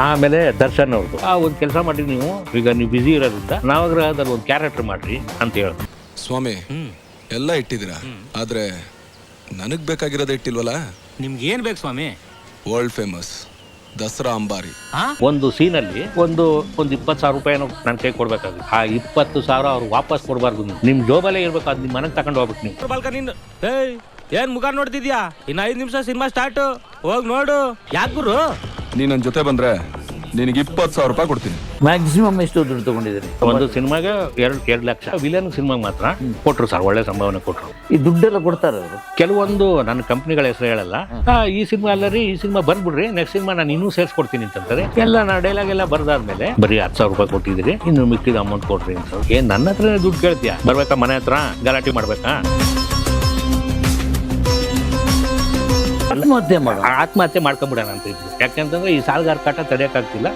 ಆಮೇಲೆ ದರ್ಶನ್ ಅವ್ರದ್ದು ಒಂದು ಕೆಲಸ ಮಾಡಿ ನೀವು ಈಗ ನೀವು ಬಿಸಿ ಇರೋದ್ರಿಂದ ನವಗ್ರಹದಲ್ಲಿ ಒಂದು ಕ್ಯಾರೆಕ್ಟರ್ ಮಾಡ್ರಿ ಅಂತ ಹೇಳಿ. ಸ್ವಾಮಿ ಎಲ್ಲ ಇಟ್ಟಿದ್ದೀರಾ, ಆದ್ರೆ ನನಗ್ ಬೇಕಾಗಿರೋದೇ ಇಟ್ಟಿಲ್ವಲ್ಲ. ನಿಮ್ಗೆ ಏನ್ ಬೇಕು ಸ್ವಾಮಿ? ವರ್ಲ್ಡ್ ಫೇಮಸ್ ದಸರಾ ಅಂಬಾರಿ. ಒಂದು ಸೀನಲ್ಲಿ ಒಂದು 20,000 ರೂಪಾಯಿನೂ ನನ್ನ ಕೈ ಕೊಡ್ಬೇಕಾಗುತ್ತೆ. ಆ 20,000 ಅವ್ರು ವಾಪಸ್ ಕೊಡಬಾರ್ದು. ನಿಮ್ ಜೋಬಲ್ಲೇ ಇರ್ಬೇಕು, ಅದು ನಿಮ್ಮ ಮನೆಗೆ ತಗೊಂಡು ಹೋಗ್ಬೇಕು ನೀವು. ಬಾಲ್ಕನಿಂದ ಏನ್ ಮುಖ ನೋಡ್ತಿದ್ಯಾ? ಇನ್ನ 5 ನಿಮಿಷ ಸಿನಿಮಾ ಸ್ಟಾರ್ಟ್, ಹೋಗ್ ನೋಡು. ಯಾಕೆ ಗುರು? ನೀ ನನ್ನ ಜೊತೆ ಬಂದ್ರೆ ನಿನಗೆ 20,000 ರೂಪಾಯಿ ಕೊಡ್ತೀನಿ. ಮ್ಯಾಕ್ಸಿಮಮ್ ಎಷ್ಟು ದುಡ್ಡು ತಗೊಂಡಿದ್ದೀರಿ? ಒಂದು ಸಿನಿಮಾಗೆ 2 ಲಕ್ಷ. ವಿಲನ್ ಸಿನಿಮಾಗೆ ಮಾತ್ರ ಕೊಟ್ರು ಸರ್, ಒಳ್ಳೆ ಸಂಭಾವನೆ ಕೊಟ್ರು. ಈ ದುಡ್ಡೆಲ್ಲ ಕೊಡ್ತಾರೆ ಅವರು. ಕೆಲವೊಂದು ನನ್ನ ಕಂಪ್ನಿಗಳ ಹೆಸರು ಹೇಳಲ್ಲ. ಈ ಸಿನಿಮಾ ಅಲ್ಲರಿ, ಈ ಸಿನಿಮಾ ಬಂದ್ಬಿಡ್ರಿ, ನೆಕ್ಸ್ಟ್ ಸಿನಿಮಾ ನಾನು ಇನ್ನೂ ಸೇರಿಸ್ಕೊಡ್ತೀನಿ ಅಂತಂತಾರೆ. ಎಲ್ಲ ನಾ ಡೈಲಾಗ್ ಎಲ್ಲ ಬರ್ದಾದ್ಮೇಲೆ ಬರೀ 10,000 ರೂಪಾಯಿ ಕೊಟ್ಟಿದ್ದೀರಿ, ಇನ್ನು ಮಿಕ್ಕಿದ ಅಮೌಂಟ್ ಕೊಡ್ರಿ ಅಂತ. ಏನ್ ನನ್ನ ಹತ್ರನೇ ದುಡ್ಡು ಕೇಳ್ತೀಯಾ? ಬರ್ಬೇಕಾ ಮನೆ ಹತ್ರ ಗಲಾಟೆ ಮಾಡ್ಬೇಕಾ? ಆತ್ಮಹತ್ಯೆ ಮಾಡ ಆತ್ಮಹತ್ಯೆ ಮಾಡ್ಕೊಂಡ್ಬಿಡೋಣ ಅಂತ ಇದ್ರು. ಯಾಕೆಂತಂದ್ರೆ ಈ ಸಾಲಗಾರ ಕಾಟ ತಡೆಯಕ್ಕಾಗ್ತಿಲ್ಲ.